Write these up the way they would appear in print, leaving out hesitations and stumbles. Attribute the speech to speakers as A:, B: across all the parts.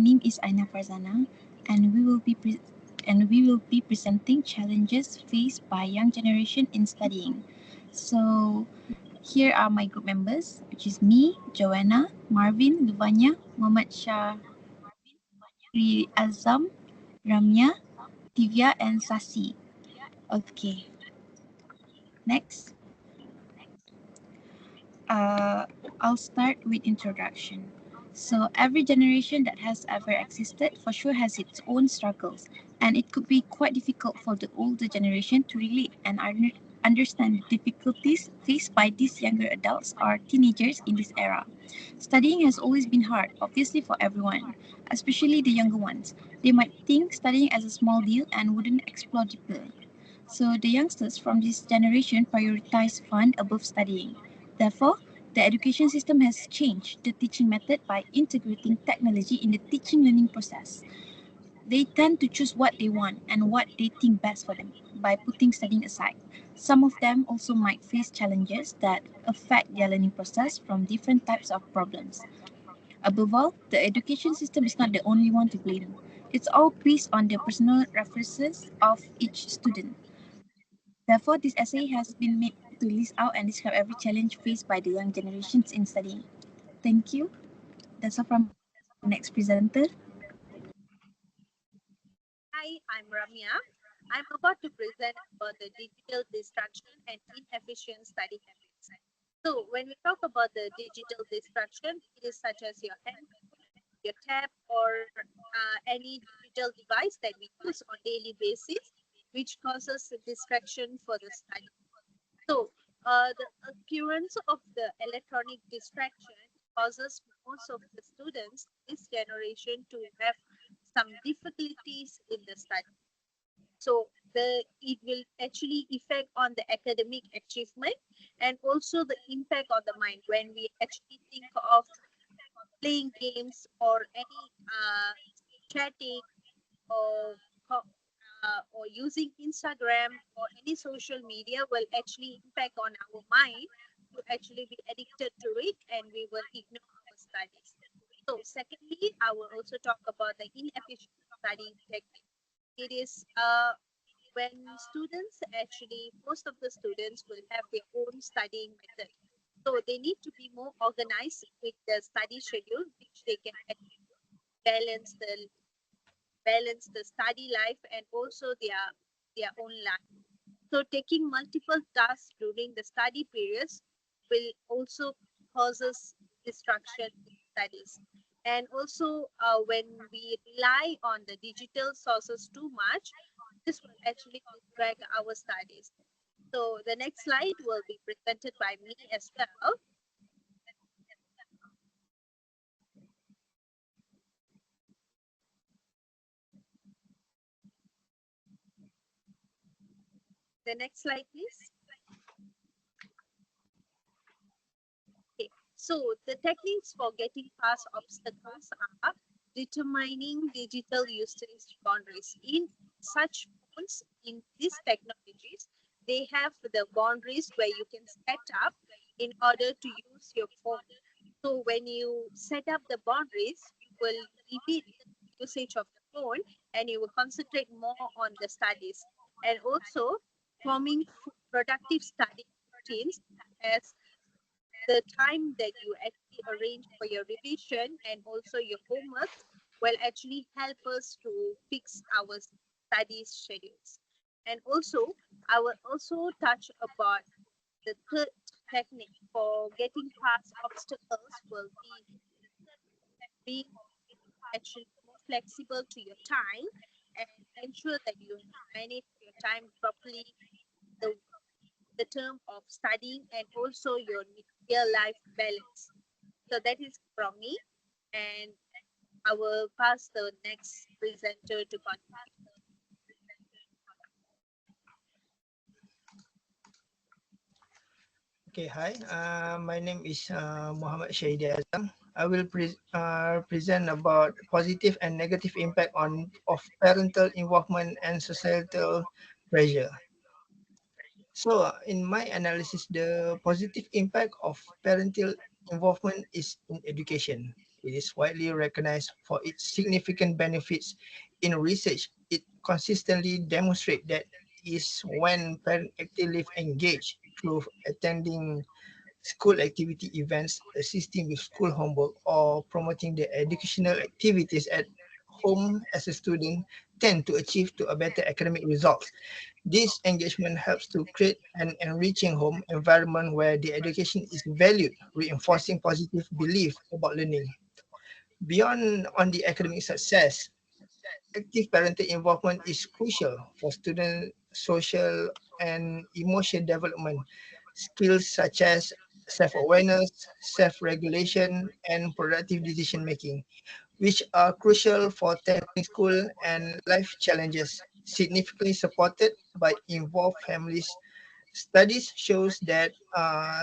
A: name is Aina Farzana, and we will be presenting challenges faced by young generation in studying. So here are my group members, which is me, Joanna, Marvin, Luvanya, Muhammad Shah, Azam, Ramya, Divya, and Sasi. Okay, next. Uh, I'll start with introduction. So every generation that has ever existed for sure has its own struggles, and it could be quite difficult for the older generation to relate and understand the difficulties faced by these younger adults or teenagers in this era. Studying has always been hard, obviously for everyone, especially the younger ones. They might think studying as a small deal and wouldn't explore deeper. So the youngsters from this generation prioritize fun above studying. Therefore, the education system has changed the teaching method by integrating technology in the teaching learning process. They tend to choose what they want and what they think best for them by putting studying aside. Some of them also might face challenges that affect their learning process from different types of problems. Above all, the education system is not the only one to blame. It's all based on the personal references of each student. Therefore, this essay has been made to list out and describe every challenge faced by the young generations in studying. Thank you. That's all from my next presenter.
B: Hi, I'm Ramya. I'm about to present about the digital distraction and inefficient study habits. So, when we talk about the digital distraction, it is such as your handphone, your tab, or any digital device that we use on daily basis, which causes a distraction for the study. So, the occurrence of the electronic distraction causes most of the students this generation to have some difficulties in the study. So the it will actually affect on the academic achievement and also the impact on the mind when we actually think of playing games or any chatting or or using Instagram or any social media will actually impact on our mind to actually be addicted to it and we will ignore our studies. So secondly, I will also talk about the inefficient studying technique. It is when students actually, most of the students will have their own studying method. So they need to be more organized with the study schedule, which they can balance the balance the study life and also their own life. So taking multiple tasks during the study periods will also causes distraction in studies. And also when we rely on the digital sources too much, this will actually distract our studies. So the next slide will be presented by me as well. The next slide, please. Okay. So the techniques for getting past obstacles are determining digital usage boundaries. In such phones, in these technologies, they have the boundaries where you can set up in order to use your phone. So when you set up the boundaries, you will limit the usage of the phone and you will concentrate more on the studies. And also forming productive study routines as the time that you actually arrange for your revision and also your homeworks will actually help us to fix our study schedules. And also, I will also touch about the third technique for getting past obstacles will be being actually more flexible to your time and ensure that you manage your time properly, the, the term of studying and also your real life balance. So that is from me, and I will pass the next presenter to continue.
C: Okay, hi. My name is Muhammad Shahidi Azam. I will present about positive and negative impact of parental involvement and societal pressure. So, in my analysis, the positive impact of parental involvement is in education. It is widely recognized for its significant benefits. In research, it consistently demonstrates that is when parents actively engage through attending school activity events, assisting with school homework, or promoting the educational activities at home as a student tend to achieve to a better academic results. This engagement helps to create an enriching home environment where the education is valued, reinforcing positive belief about learning. Beyond on the academic success, active parental involvement is crucial for student social and emotional development. Skills such as self-awareness, self-regulation, and productive decision making, which are crucial for tackling school and life challenges, significantly supported by involved families. Studies shows that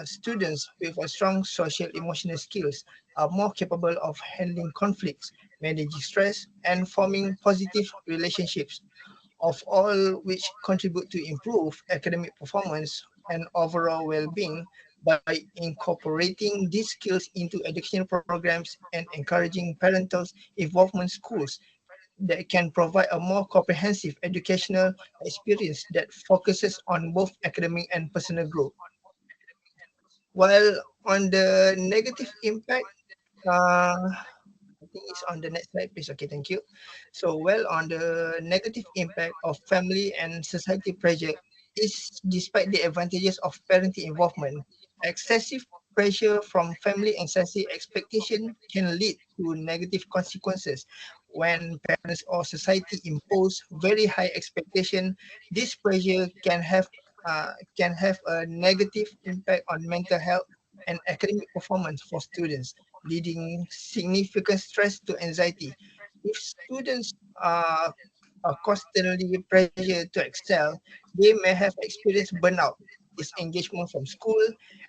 C: students with a strong social emotional skills are more capable of handling conflicts, managing stress, and forming positive relationships, of all which contribute to improve academic performance and overall well-being by incorporating these skills into educational programs and encouraging parental involvement schools that can provide a more comprehensive educational experience that focuses on both academic and personal growth. While on the negative impact, I think it's on the next slide, please. Okay, thank you. So, well, on the negative impact of family and society pressure is despite the advantages of parenting involvement, excessive pressure from family and society expectation can lead to negative consequences. When parents or society impose very high expectation, this pressure can have a negative impact on mental health and academic performance for students, leading significant stress to anxiety. If students are constantly pressured to excel, they may have experienced burnout, disengagement from school,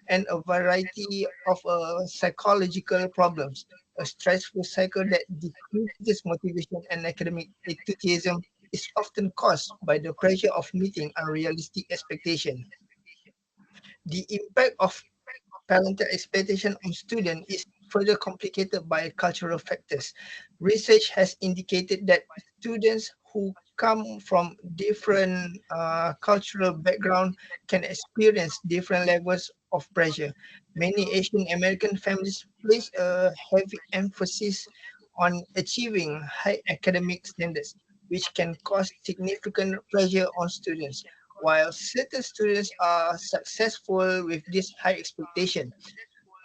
C: and a variety of psychological problems. A stressful cycle that decreases motivation and academic enthusiasm is often caused by the pressure of meeting unrealistic expectations. The impact of parental expectation on students is further complicated by cultural factors. Research has indicated that students who come from different cultural background can experience different levels of pressure. Many Asian American families place a heavy emphasis on achieving high academic standards, which can cause significant pressure on students. While certain students are successful with this high expectation,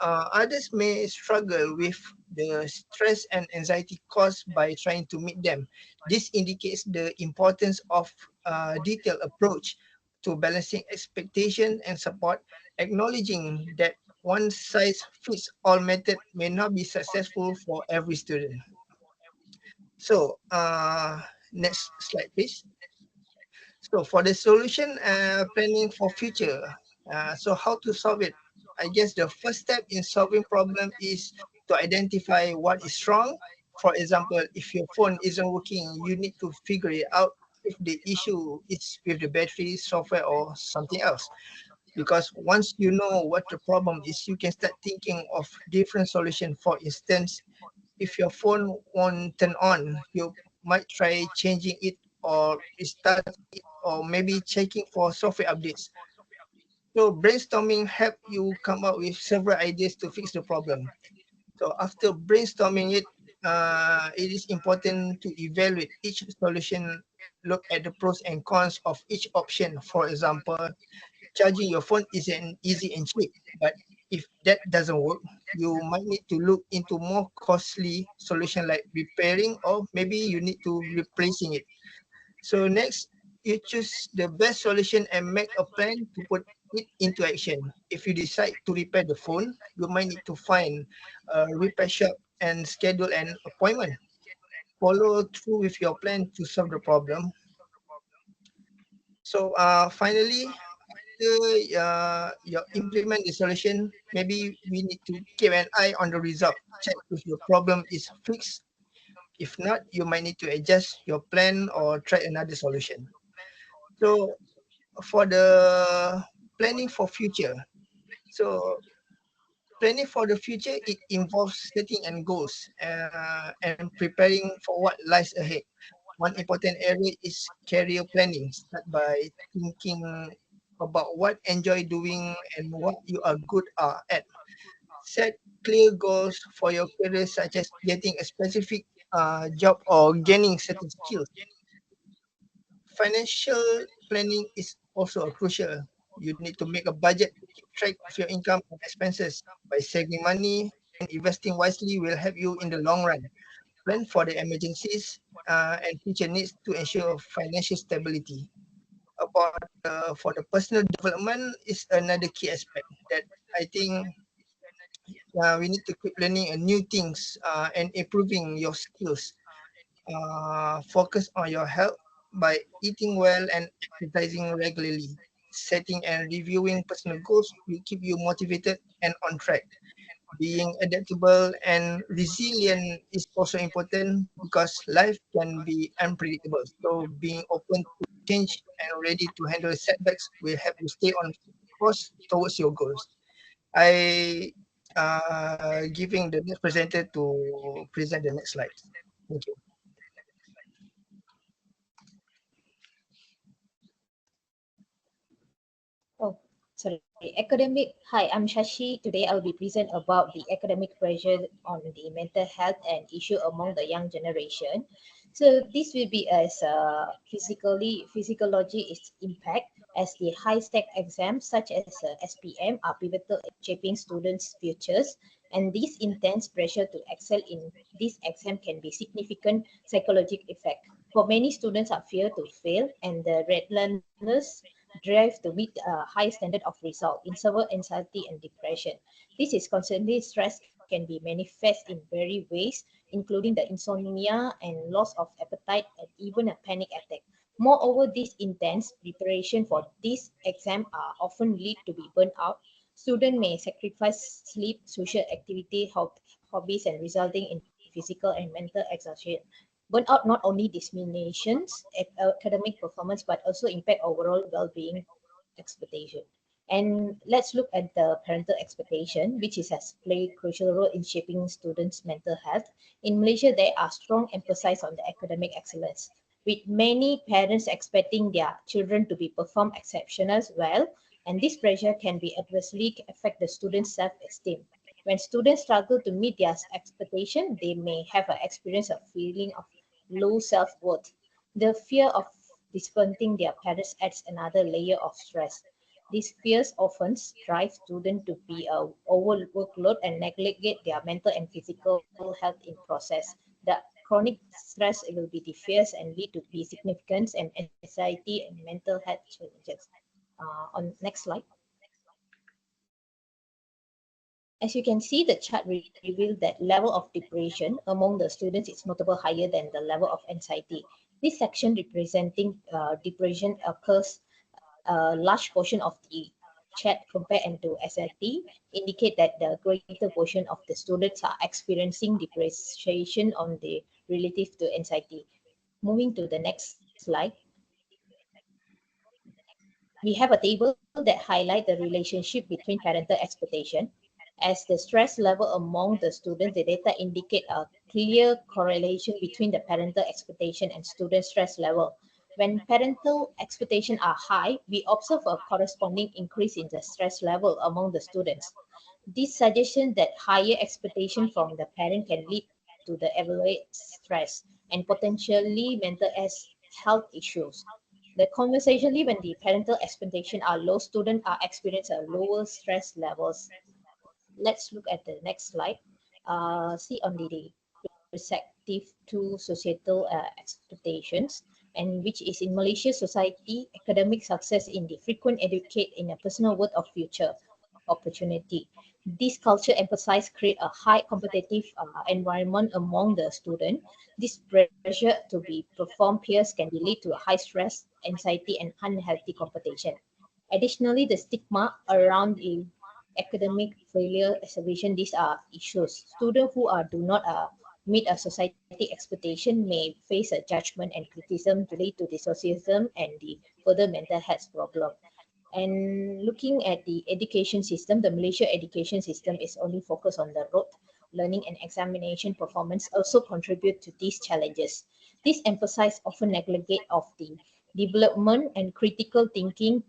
C: others may struggle with the stress and anxiety caused by trying to meet them. This indicates the importance of a detailed approach to balancing expectation and support, acknowledging that one size fits all method may not be successful for every student. So, next slide, please. So for the solution planning for future, so how to solve it? I guess the first step in solving problem is to identify what is wrong. For example, if your phone isn't working, you need to figure it out if the issue is with the battery, software, or something else. Because once you know what the problem is, you can start thinking of different solution. For instance, if your phone won't turn on, you might try changing it or restarting it or maybe checking for software updates. So brainstorming help you come up with several ideas to fix the problem. So after brainstorming it, it is important to evaluate each solution, look at the pros and cons of each option. For example, charging your phone is an easy and cheap, but if that doesn't work, you might need to look into more costly solution like repairing or maybe you need to replacing it. So next, you choose the best solution and make a plan to put it into action. If you decide to repair the phone, you might need to find a repair shop and schedule an appointment. Follow through with your plan to solve the problem. So finally, you implement the solution, maybe we need to keep an eye on the result. Check if your problem is fixed. If not, you might need to adjust your plan or try another solution. So for the planning for future, so Planning for the future, it involves setting and goals and preparing for what lies ahead. One important area is career planning. Start by thinking about what enjoy doing and what you are good at. Set clear goals for your career, such as getting a specific job or gaining certain skills. Financial planning is also a crucial. You need to make a budget to keep track of your income and expenses. By saving money and investing wisely will help you in the long run. Plan for the emergencies and future needs to ensure financial stability. About for the personal development is another key aspect that I think we need to keep learning new things and improving your skills. Focus on your health by eating well and exercising regularly. Setting and reviewing personal goals will keep you motivated and on track. Being adaptable and resilient is also important because life can be unpredictable. So being open to change and ready to handle setbacks will help you stay on course towards your goals. I giving the next presenter to present the next slide. Thank you.
D: Oh, sorry. Academic. Hi, I'm Shashi. Today I'll be present about the academic pressure on the mental health and issue among the young generation. So this will be as physiology its impact as the high stake exams such as SPM are pivotal in shaping students' futures. And this intense pressure to excel in this exam can be significant psychological effect. For many students are fear to fail and the relentless drive to meet a high standard of result in severe anxiety and depression. This is constantly stress can be manifest in various ways, including the insomnia and loss of appetite and even a panic attack. Moreover, this intense preparation for this exam are often lead to be burnt out. Students may sacrifice sleep, social activity, hobbies, and resulting in physical and mental exhaustion. Burnout not only diminishes academic performance but also impact overall well-being expectation. And let's look at the parental expectation, which is has played crucial role in shaping students' mental health. In Malaysia, there are strong emphasis on the academic excellence, with many parents expecting their children to be perform exceptional well, and this pressure can be adversely affect the students' self-esteem. When students struggle to meet their expectation, they may have an experience of feeling of low self-worth. The fear of disappointing their parents adds another layer of stress. These fears often drive students to be a overworkload and neglect their mental and physical health in process. The chronic stress will be the fears and lead to be significant and anxiety and mental health challenges. On next slide. As you can see, the chart revealed that level of depression among the students is notable higher than the level of anxiety. This section representing depression occurs a large portion of the chat compared and to SLT indicate that the greater portion of the students are experiencing depression on the relative to anxiety. Moving to the next slide. We have a table that highlight the relationship between parental expectation. As the stress level among the students, the data indicate a clear correlation between the parental expectation and student stress level. When parental expectations are high, we observe a corresponding increase in the stress level among the students. This suggests that higher expectation from the parent can lead to the elevated stress and potentially mental health issues. The conversationally, when the parental expectations are low, students are experiencing a lower stress levels. Let's look at the next slide. See on the receptive to societal expectations, and which is in Malaysia society, academic success in the frequent educate in a personal world of future opportunity. This culture emphasize create a high competitive environment among the student. This pressure to be perform peers can lead to a high stress, anxiety, and unhealthy competition. Additionally, the stigma around the academic failure exhibition, these are issues. Students who do not meet a society expectation may face a judgment and criticism related to the socialism and the further mental health problem. And looking at the education system, the Malaysia education system is only focused on the rote learning and examination performance also contribute to these challenges. This emphasize often neglect of the development and critical thinking,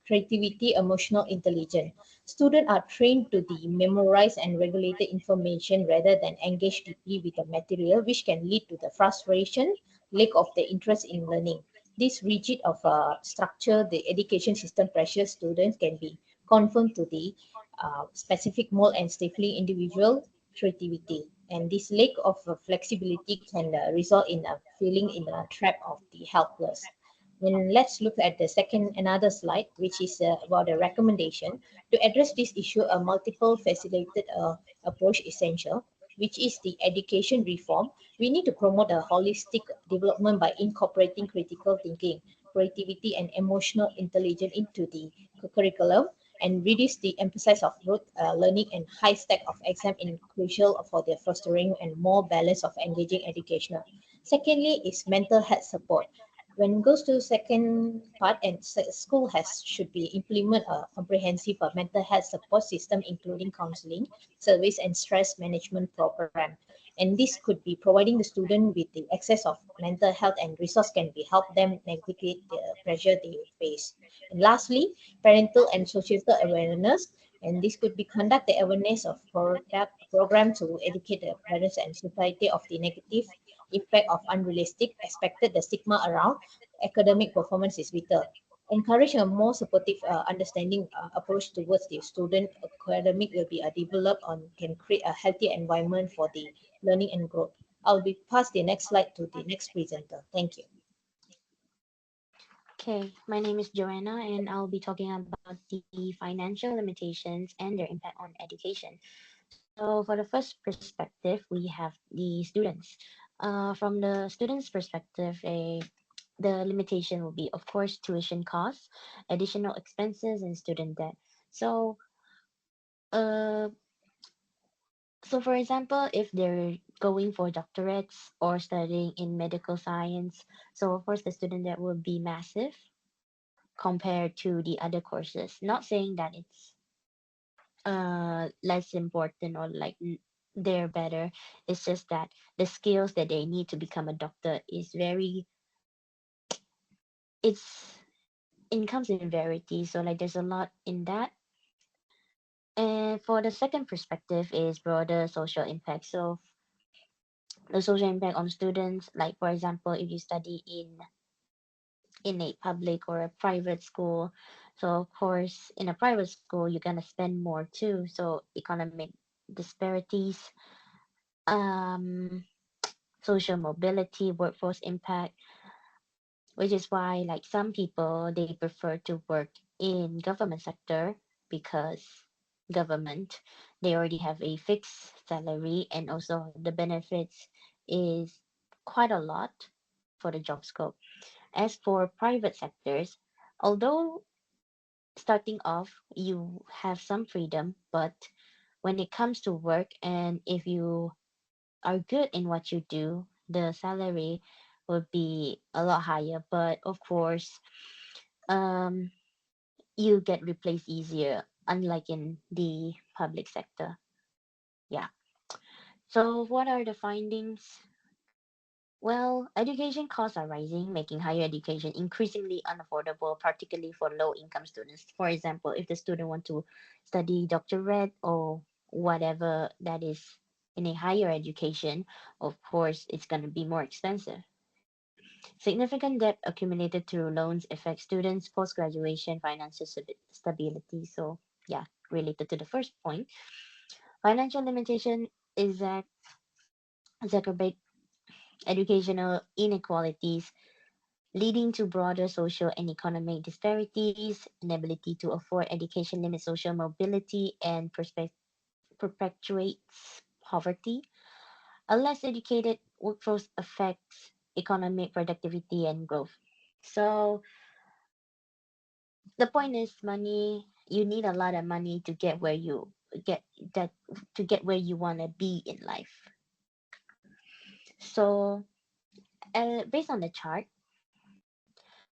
D: creativity, emotional intelligence. Students are trained to the memorize and regulated information rather than engage deeply with the material, which can lead to the frustration, lack of the interest in learning. This rigid of structure, the education system pressures students can be conformed to the specific mold and stifling individual creativity. And this lack of flexibility can result in a feeling in a trap of the helpless. And let's look at the second another slide, which is about a recommendation to address this issue. A multiple facilitated approach essential, which is the education reform. We need to promote a holistic development by incorporating critical thinking, creativity, and emotional intelligence into the curriculum, and reduce the emphasis of rote learning and high stack of exam in crucial for the fostering and more balance of engaging educational. Secondly is mental health support. When it goes to second part, and school has should be implement a comprehensive mental health support system, including counseling, service, and stress management program. And this could be providing the student with the access of mental health and resource can be help them navigate the pressure they face. And lastly, parental and societal awareness. And this could be conduct the awareness of product program to educate the parents and society of the negative impact of unrealistic expected the stigma around academic performance is vital. Encourage a more supportive understanding approach towards the student academic will be developed and can create a healthy environment for the learning and growth. I'll be pass the next slide to the next presenter. Thank you.
E: Okay, my name is Joanna, and I'll be talking about the financial limitations and their impact on education. So, for the first perspective, we have the students. From the students' perspective, the limitation will be, of course, tuition costs, additional expenses, and student debt. So, uh, so for example, if they're going for doctorates or studying in medical science, so of course the student debt will be massive compared to the other courses. Not saying that it's less important or like they're better. It's just that the skills that they need to become a doctor is very it's it comes in variety. So like there's a lot in that. And for the second perspective is broader social impact. So the social impact on students, like for example, if you study in a public or a private school, so of course in a private school you're gonna spend more too. So economic disparities, um, social mobility, workforce impact, which is why like some people they prefer to work in government sector because government they already have a fixed salary and also the benefits is quite a lot for the job scope. As for private sectors, although starting off you have some freedom, but when it comes to work and if you are good in what you do, the salary would be a lot higher. But of course, um, you get replaced easier, unlike in the public sector. Yeah. So, what are the findings? Well, education costs are rising, making higher education increasingly unaffordable, particularly for low-income students. For example, if the student want to study doctorate or whatever that is in a higher education, of course, it's going to be more expensive. Significant debt accumulated through loans affects students' post-graduation financial stability. So, yeah, related to the first point, financial limitation is that exacerbate educational inequalities leading to broader social and economic disparities, inability to afford education limits social mobility, and perpetuates poverty. A less educated workforce affects economic productivity and growth. So the point is money, you need a lot of money to get where you get that to get where you want to be in life. So based on the chart,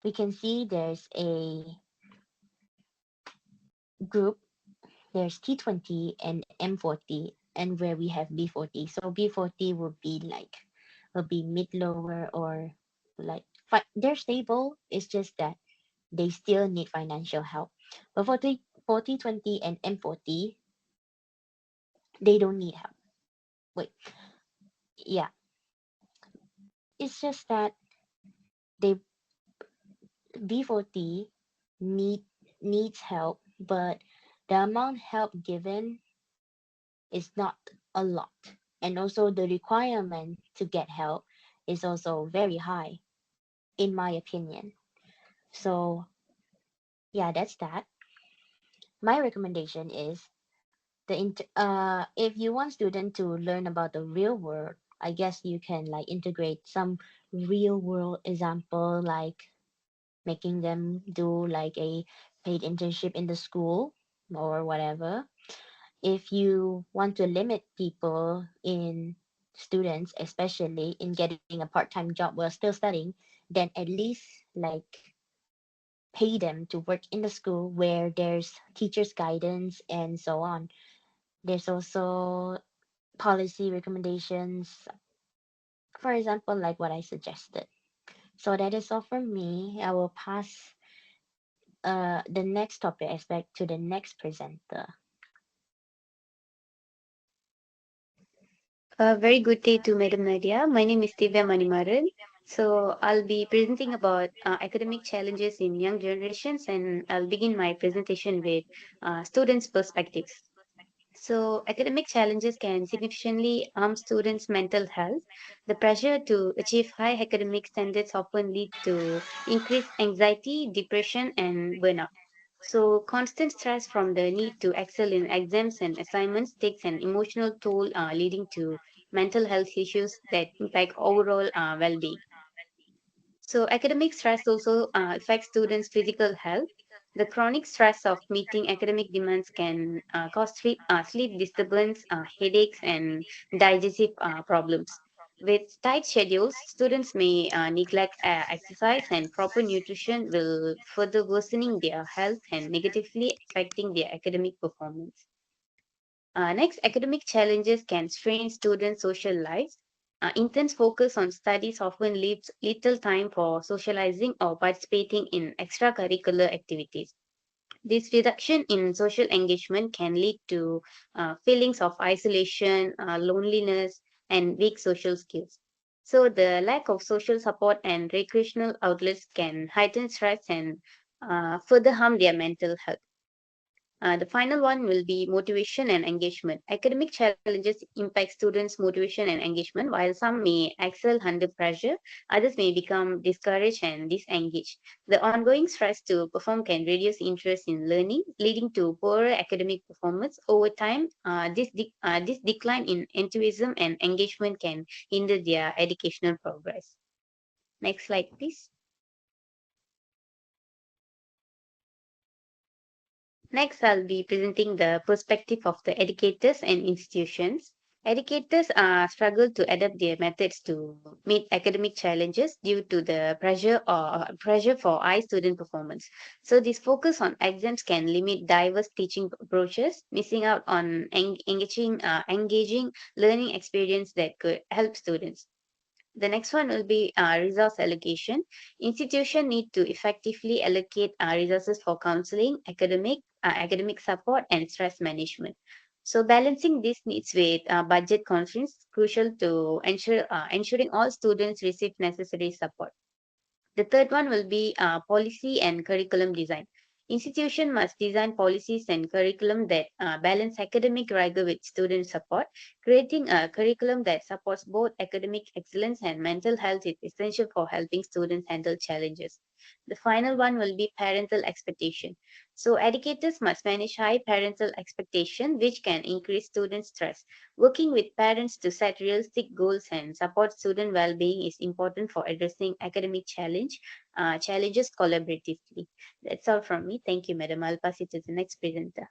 E: we can see there's a group, there's T20 and M40, and where we have B40. So B40 will be mid lower or like they're stable. It's just that they still need financial help. But for T20 and M40, they don't need help. Wait, yeah, it's just that they B40 need needs help, but the amount help given is not a lot. And also the requirement to get help is also very high, in my opinion. So yeah, that's that. My recommendation is if you want student to learn about the real world, I guess you can like integrate some real world example, like making them do like a paid internship in the school or whatever. If you want to limit people in students, especially in getting a part-time job while still studying, then at least like pay them to work in the school where there's teachers guidance and so on. There's also policy recommendations, for example, like what I suggested. So that is all from me. I will pass the next topic aspect to the next presenter.
F: A very good day to Madam Nadia. My name is Divya Manimaran. So I'll be presenting about academic challenges in young generations, and I'll begin my presentation with students' perspectives. So academic challenges can significantly harm students' mental health. The pressure to achieve high academic standards often lead to increased anxiety, depression, and burnout. So, constant stress from the need to excel in exams and assignments takes an emotional toll, leading to mental health issues that impact overall well being. So, academic stress also affects students' physical health. The chronic stress of meeting academic demands can cause sleep disturbance, headaches, and digestive problems. With tight schedules, students may neglect exercise, and proper nutrition will further worsening their health and negatively affecting their academic performance. Next, academic challenges can strain students' social lives. Intense focus on studies often leaves little time for socializing or participating in extracurricular activities. This reduction in social engagement can lead to feelings of isolation, loneliness, and weak social skills. So, the lack of social support and recreational outlets can heighten stress and further harm their mental health. The final one will be motivation and engagement. Academic challenges impact students' motivation and engagement. While some may excel under pressure, others may become discouraged and disengaged. The ongoing stress to perform can reduce interest in learning, leading to poorer academic performance. Over time, this decline in enthusiasm and engagement can hinder their educational progress. Next slide, please. Next, I'll be presenting the perspective of the educators and institutions. Educators struggle to adapt their methods to meet academic challenges due to the pressure for high student performance. So, this focus on exams can limit diverse teaching approaches, missing out on engaging learning experience that could help students. The next one will be resource allocation. Institutions need to effectively allocate resources for counseling, academic support, and stress management. So balancing these needs with budget constraints is crucial to ensuring all students receive necessary support. The third one will be policy and curriculum design. Institution must design policies and curriculum that balance academic rigor with student support. Creating a curriculum that supports both academic excellence and mental health is essential for helping students handle challenges. The final one will be parental expectation. So educators must manage high parental expectation, which can increase student stress. Working with parents to set realistic goals and support student well-being is important for addressing academic challenges collaboratively. That's all from me. Thank you, Madam. I'll pass it to the next presenter.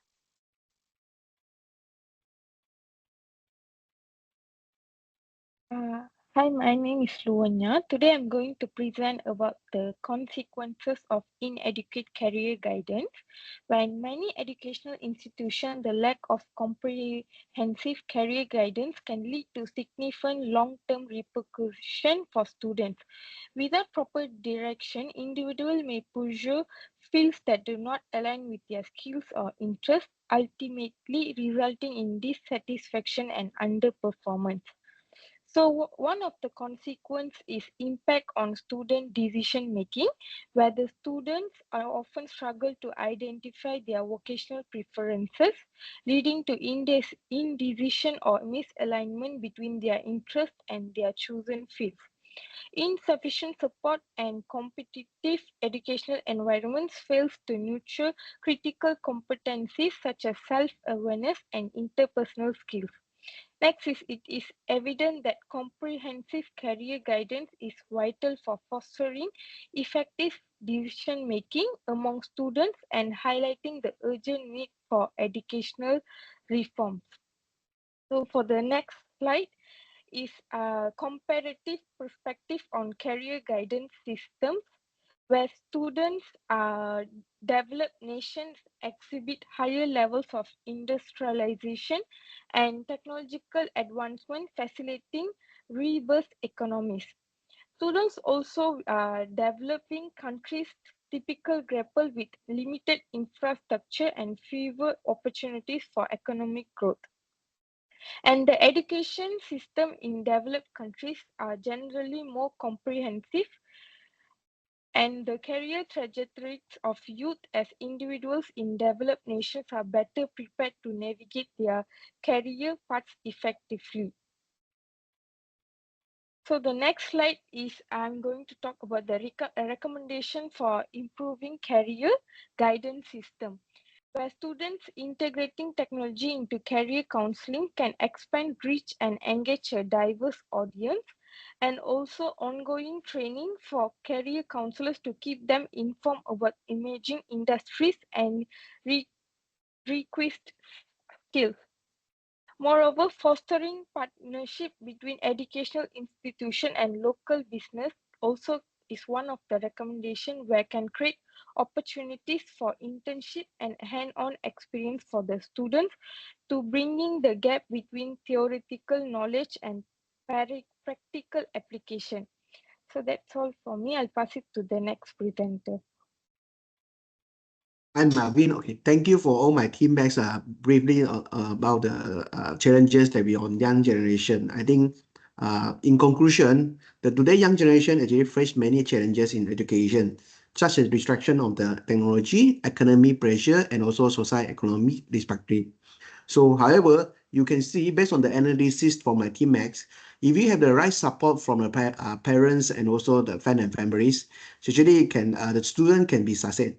G: Hi, my name is Luanya. Today I'm going to present about the consequences of inadequate career guidance. When many educational institutions, the lack of comprehensive career guidance can lead to significant long-term repercussions for students. Without proper direction, individuals may pursue fields that do not align with their skills or interests, ultimately resulting in dissatisfaction and underperformance. So one of the consequence is impact on student decision making, where the students are often struggle to identify their vocational preferences, leading to indecision or misalignment between their interests and their chosen fields. Insufficient support and competitive educational environments fails to nurture critical competencies such as self-awareness and interpersonal skills. Next is it is evident that comprehensive career guidance is vital for fostering effective decision making among students and highlighting the urgent need for educational reforms. So for the next slide is a comparative perspective on career guidance systems where students developed nations exhibit higher levels of industrialization and technological advancement, facilitating rebirth economies. Students also developing countries typical grapple with limited infrastructure and fewer opportunities for economic growth. And the education system in developed countries are generally more comprehensive, and the career trajectories of youth as individuals in developed nations are better prepared to navigate their career paths effectively. So the next slide is I'm going to talk about the recommendation for improving career guidance system, where students integrating technology into career counseling can expand reach and engage a diverse audience, and also ongoing training for career counselors to keep them informed about emerging industries and request skills. Moreover, fostering partnership between educational institution and local business also is one of the recommendations where can create opportunities for internship and hand-on experience for the students to bringing the gap between theoretical knowledge and practical application. So that's all for me. I'll pass it to the next presenter.
H: I'm Marvin. Okay, thank you for all my team members briefly about the challenges that we on young generation. I think in conclusion, the today young generation actually face many challenges in education, such as distraction of the technology, academic pressure, and also society economic respectively. So, however, you can see based on the analysis from my team max, if you have the right support from the parents and also the friends and families, so actually can the student can be success.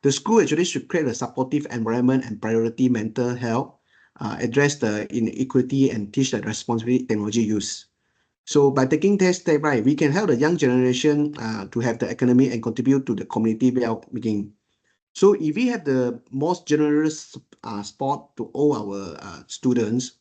H: The school actually should create a supportive environment and priority mental health, address the inequity and teach the responsible technology use. So by taking that step, right, we can help the young generation to have the academy and contribute to the community well-being. So if we have the most generous support to all our students,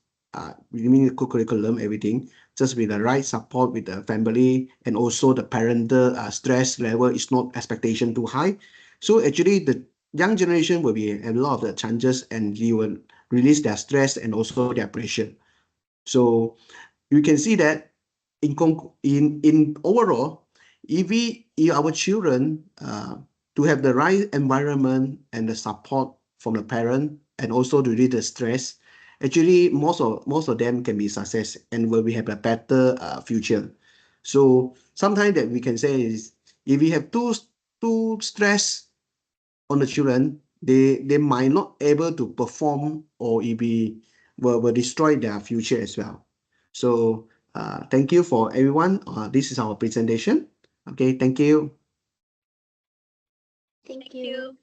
H: we mean the curriculum, everything, just with the right support with the family and also the parental stress level is not expectation too high. So actually the young generation will be a lot of the chances and you will release their stress and also their pressure. So you can see that in overall, if our children to have the right environment and the support from the parent and also to reduce the stress, actually most of them can be success and will we have a better future. So sometimes that we can say is if we have too stress on the children, they might not able to perform or it will destroy their future as well. So thank you for everyone. This is our presentation. Okay, thank you.
F: Thank
B: Thank
F: you.
B: you.